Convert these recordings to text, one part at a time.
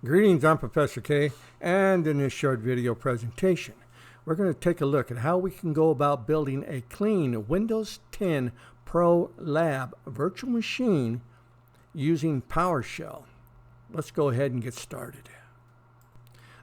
Greetings, I'm Professor K, and in this short video presentation, we're going to take a look at how we can go about building a clean Windows 10 Pro Lab virtual machine using PowerShell. Let's go ahead and get started.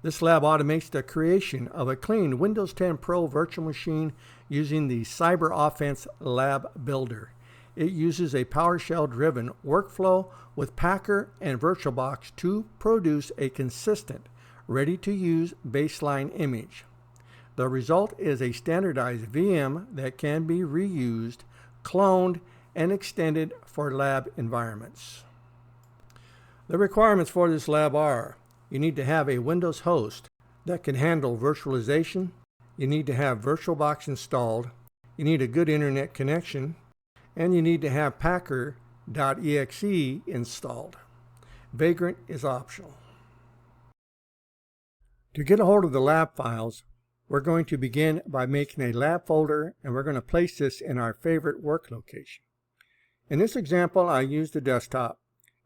This lab automates the creation of a clean Windows 10 Pro virtual machine using the SyberOffense Lab Builder. It uses a PowerShell-driven workflow with Packer and VirtualBox to produce a consistent, ready-to-use baseline image. The result is a standardized VM that can be reused, cloned, and extended for lab environments. The requirements for this lab are: you need to have a Windows host that can handle virtualization, you need to have VirtualBox installed, you need a good internet connection, and you need to have Packer.exe installed. Vagrant is optional. To get a hold of the lab files, we're going to begin by making a lab folder, and we're going to place this in our favorite work location. In this example, I used the desktop,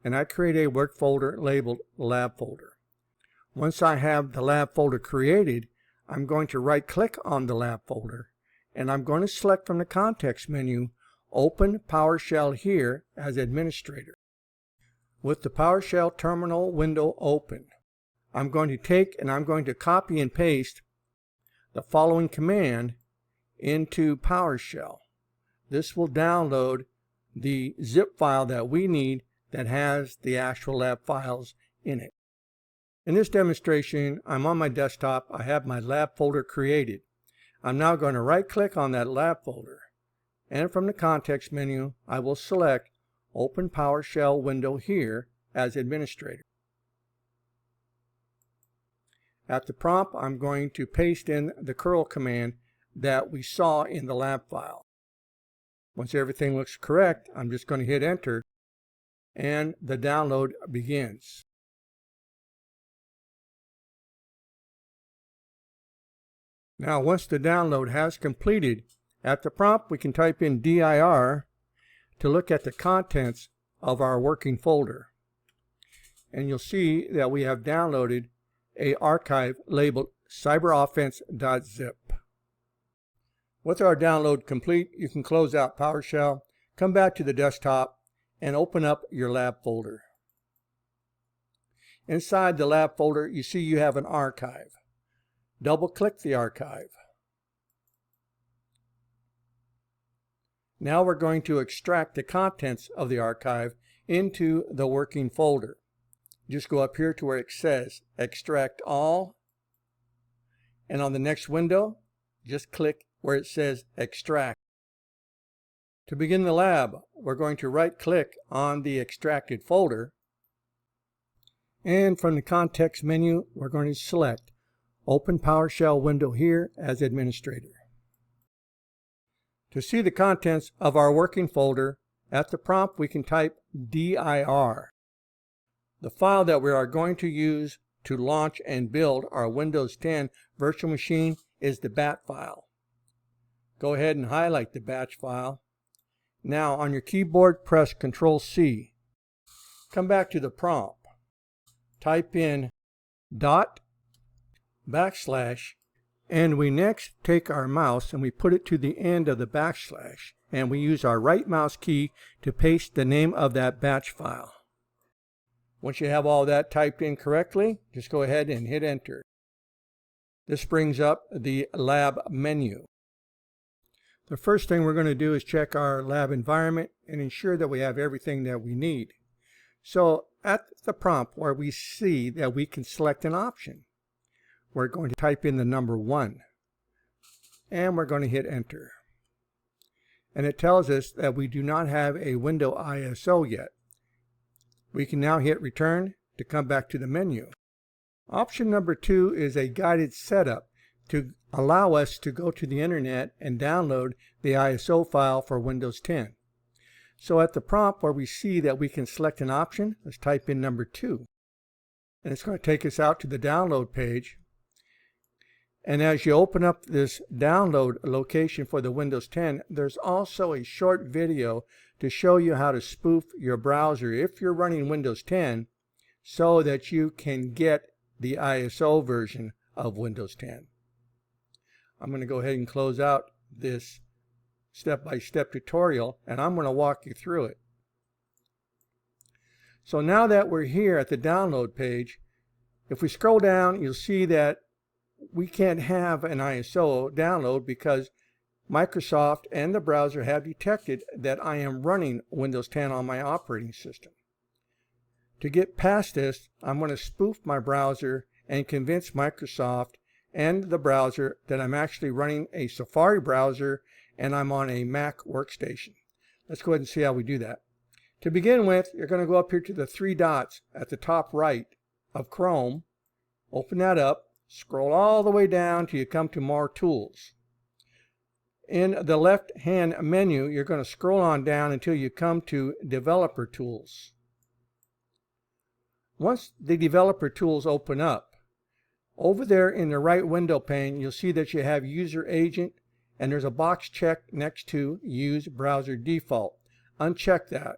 and I create a work folder labeled lab folder. Once I have the lab folder created, I'm going to right-click on the lab folder, and I'm going to select from the context menu Open PowerShell here as administrator. With the PowerShell terminal window open, I'm going to take and I'm going to copy and paste the following command into PowerShell. This will download the zip file that we need that has the actual lab files in it. In this demonstration, I'm on my desktop. I have my lab folder created. I'm now going to right-click on that lab folder, and from the context menu, I will select Open PowerShell window here as administrator. At the prompt, I'm going to paste in the curl command that we saw in the lab file. Once everything looks correct, I'm just going to hit enter, and the download begins. Now, once the download has completed, at the prompt, we can type in dir to look at the contents of our working folder. And you'll see that we have downloaded an archive labeled cyberoffense.zip. With our download complete, you can close out PowerShell, come back to the desktop, and open up your lab folder. Inside the lab folder, you see you have an archive. Double-click the archive. Now we're going to extract the contents of the archive into the working folder. Just go up here to where it says Extract All, and on the next window, just click where it says Extract. To begin the lab, we're going to right-click on the extracted folder, and from the context menu, we're going to select Open PowerShell window here as administrator. To see the contents of our working folder, at the prompt we can type dir. The file that we are going to use to launch and build our Windows 10 virtual machine is the bat file. Go ahead and highlight the batch file. Now on your keyboard, press Ctrl+C. Come back to the prompt. Type in // and we next take our mouse and we put it to the end of the backslash, and we use our right mouse key to paste the name of that batch file. Once you have all that typed in correctly, just go ahead and hit enter. This brings up the lab menu. The first thing we're going to do is check our lab environment and ensure that we have everything that we need. So at the prompt where we see that we can select an option, we're going to type in the number 1, and we're going to hit enter. And it tells us that we do not have a window ISO yet. We can now hit return to come back to the menu. Option number 2 is a guided setup to allow us to go to the internet and download the ISO file for Windows 10. So at the prompt where we see that we can select an option, let's type in number 2. And it's going to take us out to the download page. And as you open up this download location for the Windows 10, there's also a short video to show you how to spoof your browser if you're running Windows 10 so that you can get the ISO version of Windows 10. I'm going to go ahead and close out this step-by-step tutorial, and I'm going to walk you through it. So now that we're here at the download page, if we scroll down, you'll see that we can't have an ISO download because Microsoft and the browser have detected that I am running Windows 10 on my operating system. To get past this, I'm going to spoof my browser and convince Microsoft and the browser that I'm actually running a Safari browser and I'm on a Mac workstation. Let's go ahead and see how we do that. To begin with, you're going to go up here to the three dots at the top right of Chrome, open that up, scroll all the way down till you come to More Tools. In the left-hand menu, you're going to scroll on down until you come to Developer Tools. Once the Developer Tools open up, over there in the right window pane, you'll see that you have User Agent, and there's a box checked next to Use Browser Default. Uncheck that.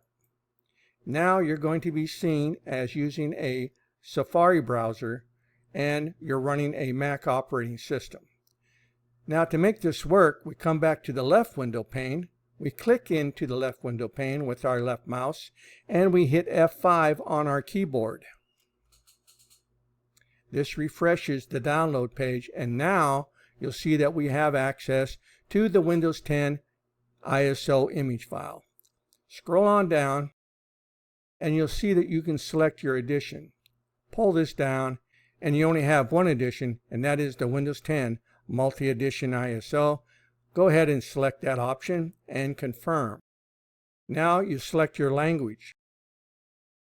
Now you're going to be seen as using a Safari browser and you're running a Mac operating system. Now to make this work, we come back to the left window pane, we click into the left window pane with our left mouse, and we hit F5 on our keyboard. This refreshes the download page, and now you'll see that we have access to the Windows 10 ISO image file. Scroll on down, and you'll see that you can select your edition. Pull this down, and you only have one edition, and that is the Windows 10 Multi-Edition ISO. Go ahead and select that option and confirm. Now you select your language,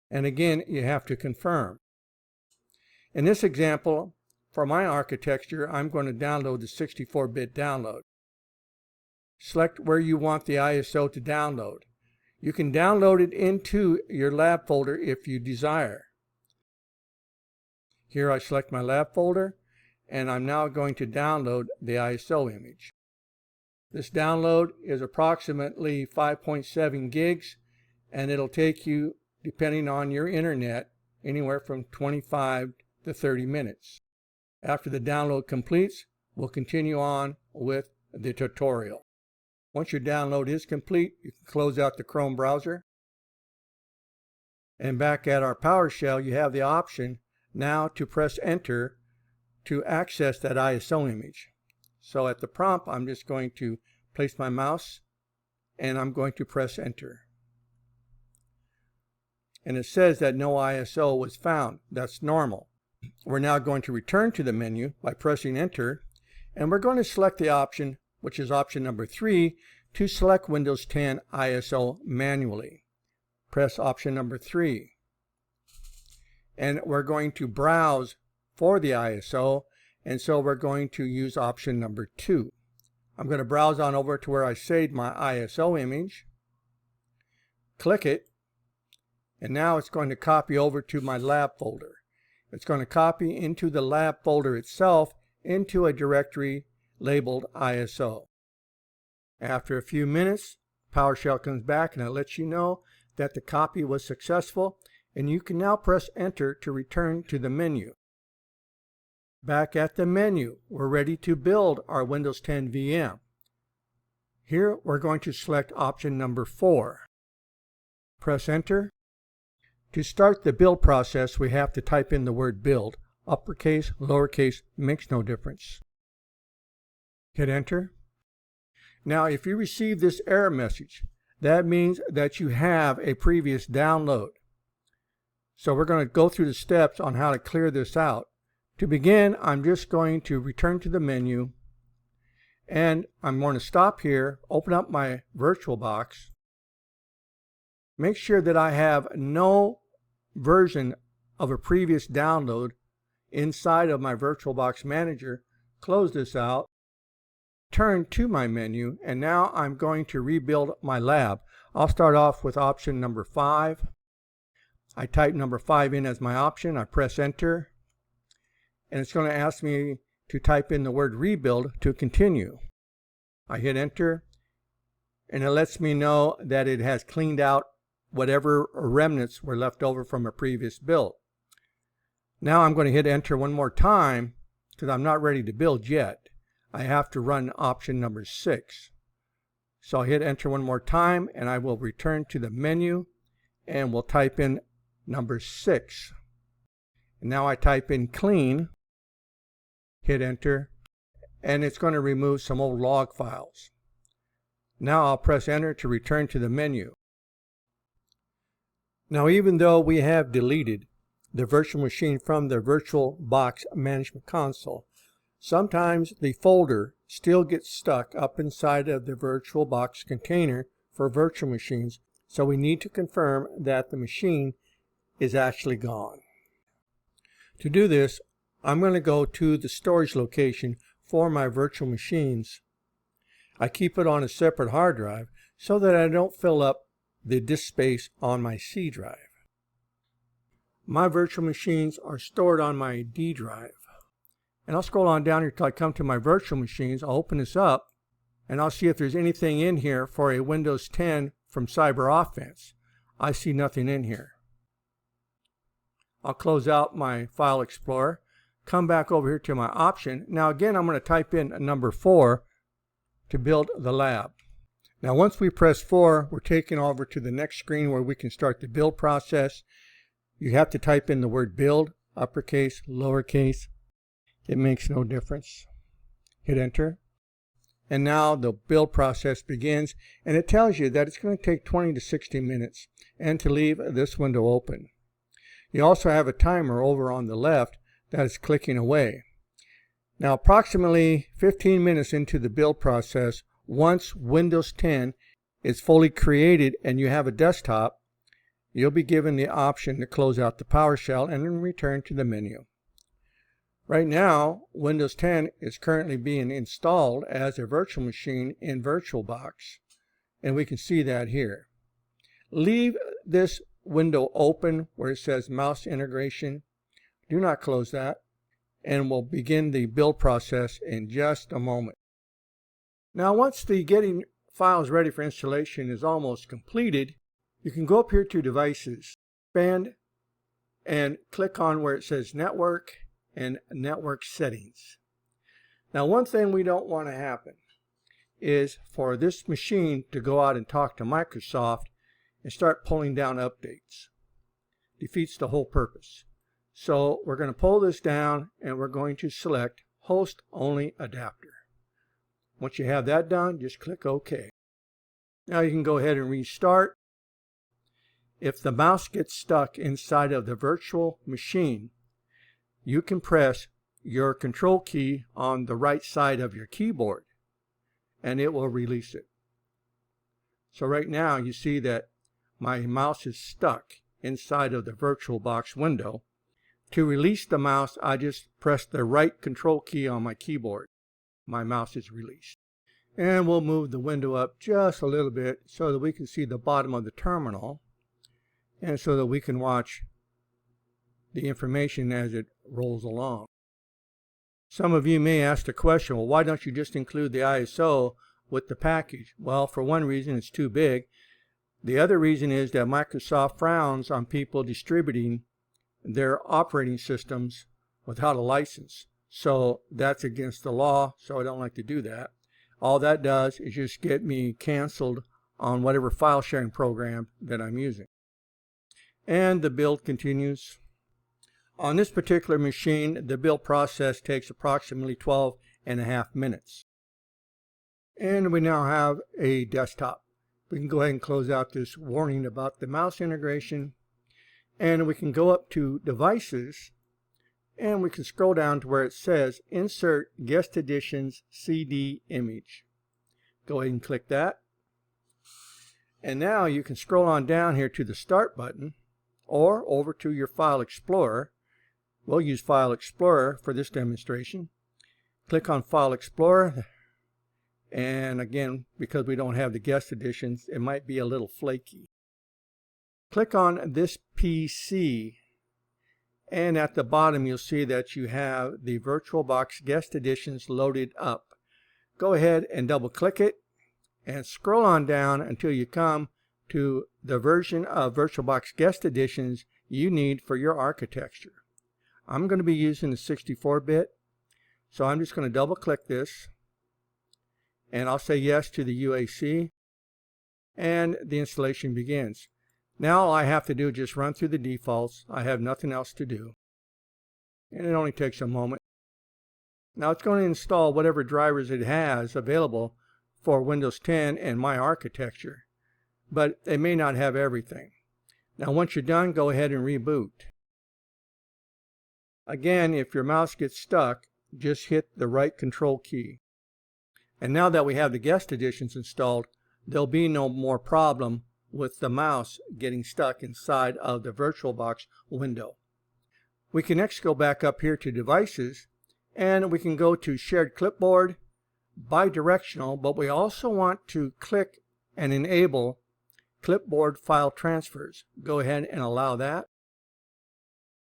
and again you have to confirm. In this example, for my architecture, I'm going to download the 64-bit download. Select where you want the ISO to download. You can download it into your lab folder if you desire. Here I select my lab folder, and I'm now going to download the ISO image. This download is approximately 5.7 gigs, and it'll take you, depending on your internet, anywhere from 25 to 30 minutes. After the download completes, we'll continue on with the tutorial. Once your download is complete, you can close out the Chrome browser. And back at our PowerShell, you have the option now to press Enter to access that ISO image. So at the prompt, I'm just going to place my mouse and I'm going to press Enter. And it says that no ISO was found. That's normal. We're now going to return to the menu by pressing Enter, and we're going to select the option, which is option number 3, to select Windows 10 ISO manually. Press option number 3. And we're going to browse for the ISO, and so we're going to use option number 2. I'm going to browse on over to where I saved my ISO image, click it, and now it's going to copy over to my lab folder. It's going to copy into the lab folder itself into a directory labeled ISO. After a few minutes, PowerShell comes back and it lets you know that the copy was successful, and you can now press Enter to return to the menu. Back at the menu, we're ready to build our Windows 10 VM. Here we're going to select option number 4. Press Enter. To start the build process, we have to type in the word build. Uppercase, lowercase, makes no difference. Hit Enter. Now, if you receive this error message, that means that you have a previous download. So we're going to go through the steps on how to clear this out. To begin, I'm just going to return to the menu, and I'm going to stop here, open up my VirtualBox, make sure that I have no version of a previous download inside of my VirtualBox Manager, close this out, turn to my menu, and now I'm going to rebuild my lab. I'll start off with option number 5. I type number 5 in as my option, I press Enter, and it's going to ask me to type in the word rebuild to continue. I hit Enter, and it lets me know that it has cleaned out whatever remnants were left over from a previous build. Now I'm going to hit enter one more time because I'm not ready to build yet. I have to run option number 6. So I'll hit enter one more time and I will return to the menu and we'll type in number 6. And now I type in clean, hit enter, and it's going to remove some old log files. Now I'll press enter to return to the menu. Now even though we have deleted the virtual machine from the VirtualBox Management Console, sometimes the folder still gets stuck up inside of the VirtualBox container for virtual machines, so we need to confirm that the machine is actually gone. To do this, I'm going to go to the storage location for my virtual machines. I keep it on a separate hard drive so that I don't fill up the disk space on my C drive. My virtual machines are stored on my D drive. And I'll scroll on down here until I come to my virtual machines. I'll open this up and I'll see if there's anything in here for a Windows 10 from SyberOffense. I see nothing in here. I'll close out my File Explorer, come back over here to my option. Now again, I'm going to type in number 4 to build the lab. Now once we press 4, we're taken over to the next screen where we can start the build process. You have to type in the word build, uppercase, lowercase. It makes no difference. Hit enter. And now the build process begins, and it tells you that it's going to take 20 to 60 minutes and to leave this window open. You also have a timer over on the left that is clicking away. Now approximately 15 minutes into the build process, once Windows 10 is fully created and you have a desktop, you'll be given the option to close out the PowerShell and then return to the menu. Right now, Windows 10 is currently being installed as a virtual machine in VirtualBox, and we can see that here. Leave this window open where it says mouse integration. Do not close that, and we'll begin the build process in just a moment. Now once the getting files ready for installation is almost completed, you can go up here to Devices, Expand, and click on where it says Network and Network Settings. Now one thing we don't want to happen is for this machine to go out and talk to Microsoft and start pulling down updates. Defeats the whole purpose. So we're going to pull this down and we're going to select Host Only Adapter. Once you have that done, just click OK. Now you can go ahead and restart. If the mouse gets stuck inside of the virtual machine, you can press your control key on the right side of your keyboard and it will release it. So right now you see that my mouse is stuck inside of the VirtualBox window. To release the mouse, I just press the right control key on my keyboard. My mouse is released. And we'll move the window up just a little bit so that we can see the bottom of the terminal and so that we can watch the information as it rolls along. Some of you may ask the question, well, why don't you just include the ISO with the package? Well, for one reason, it's too big. The other reason is that Microsoft frowns on people distributing their operating systems without a license. So that's against the law, so I don't like to do that. All that does is just get me canceled on whatever file sharing program that I'm using. And the build continues. On this particular machine, the build process takes approximately 12.5 minutes. And we now have a desktop. We can go ahead and close out this warning about the mouse integration. And we can go up to Devices, and we can scroll down to where it says Insert Guest Editions CD Image. Go ahead and click that. And now you can scroll on down here to the Start button or over to your File Explorer. We'll use File Explorer for this demonstration. Click on File Explorer. And again, because we don't have the guest editions, it might be a little flaky. Click on this PC, and at the bottom you'll see that you have the VirtualBox guest editions loaded up. Go ahead and double click it and scroll on down until you come to the version of VirtualBox guest editions you need for your architecture. I'm going to be using the 64-bit. So I'm just going to double click this and I'll say yes to the UAC and the installation begins. Now all I have to do is just run through the defaults. I have nothing else to do. And it only takes a moment. Now it's going to install whatever drivers it has available for Windows 10 and my architecture, but it may not have everything. Now once you're done, go ahead and reboot. Again, if your mouse gets stuck, just hit the right control key. And now that we have the guest editions installed, there'll be no more problem with the mouse getting stuck inside of the VirtualBox window. We can next go back up here to devices, and we can go to shared clipboard, bidirectional, but we also want to click and enable clipboard file transfers. Go ahead and allow that.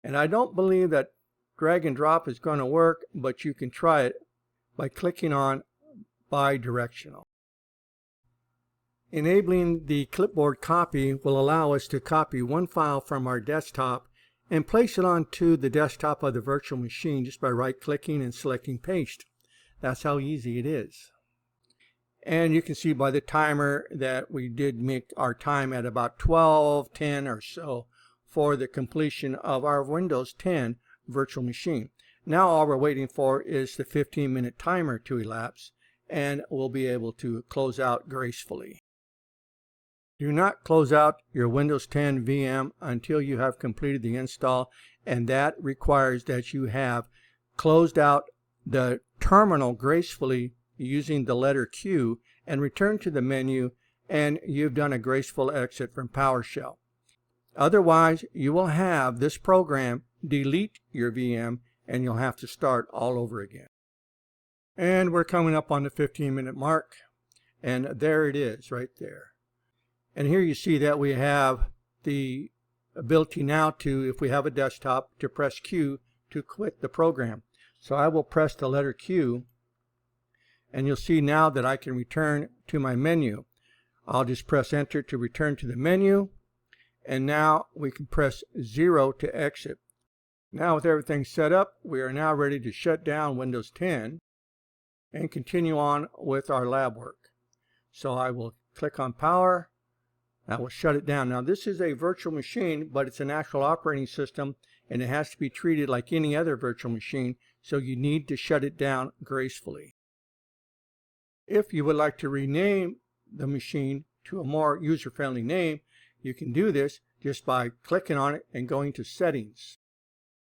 And I don't believe that drag and drop is going to work, but you can try it by clicking on bidirectional. Enabling the clipboard copy will allow us to copy one file from our desktop and place it onto the desktop of the virtual machine just by right-clicking and selecting paste. That's how easy it is. And you can see by the timer that we did make our time at about 12:10 or so for the completion of our Windows 10 virtual machine. Now all we're waiting for is the 15-minute timer to elapse, and we'll be able to close out gracefully. Do not close out your Windows 10 VM until you have completed the install, and that requires that you have closed out the terminal gracefully using the letter Q and return to the menu, and you've done a graceful exit from PowerShell. Otherwise, you will have this program delete your VM and you'll have to start all over again. And we're coming up on the 15-minute mark, and there it is right there. And here you see that we have the ability now to, if we have a desktop, to press Q to quit the program. So I will press the letter Q, and you'll see now that I can return to my menu. I'll just press enter to return to the menu, and now we can press 0 to exit. Now with everything set up, we are now ready to shut down Windows 10 and continue on with our lab work. So I will click on power. That will shut it down. Now this is a virtual machine, but it's an actual operating system, and it has to be treated like any other virtual machine, so you need to shut it down gracefully. If you would like to rename the machine to a more user-friendly name, you can do this just by clicking on it and going to settings.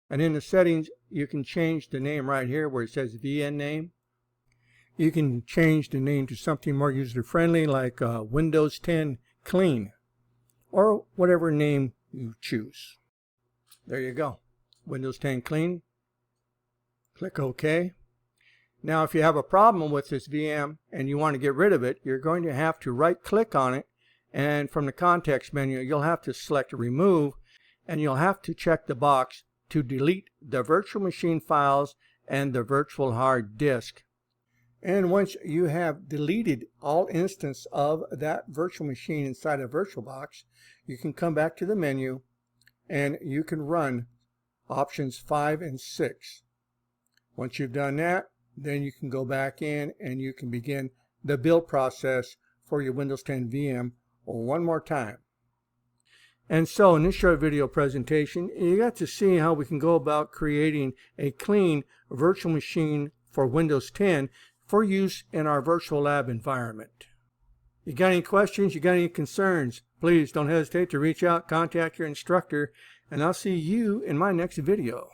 And in the settings, you can change the name right here where it says VN name. You can change the name to something more user-friendly like Windows 10 Clean, or whatever name you choose. There you go. Windows 10 Clean. Click OK. Now if you have a problem with this VM and you want to get rid of it, you're going to have to right-click on it, and from the context menu you'll have to select Remove, and you'll have to check the box to delete the virtual machine files and the virtual hard disk. And once you have deleted all instances of that virtual machine inside a VirtualBox, you can come back to the menu and you can run options 5 and 6. Once you've done that, then you can go back in and you can begin the build process for your Windows 10 VM one more time. And so in this short video presentation, you got to see how we can go about creating a clean virtual machine for Windows 10 for use in our virtual lab environment. You got any questions? You got any concerns? Please don't hesitate to reach out, contact your instructor, and I'll see you in my next video.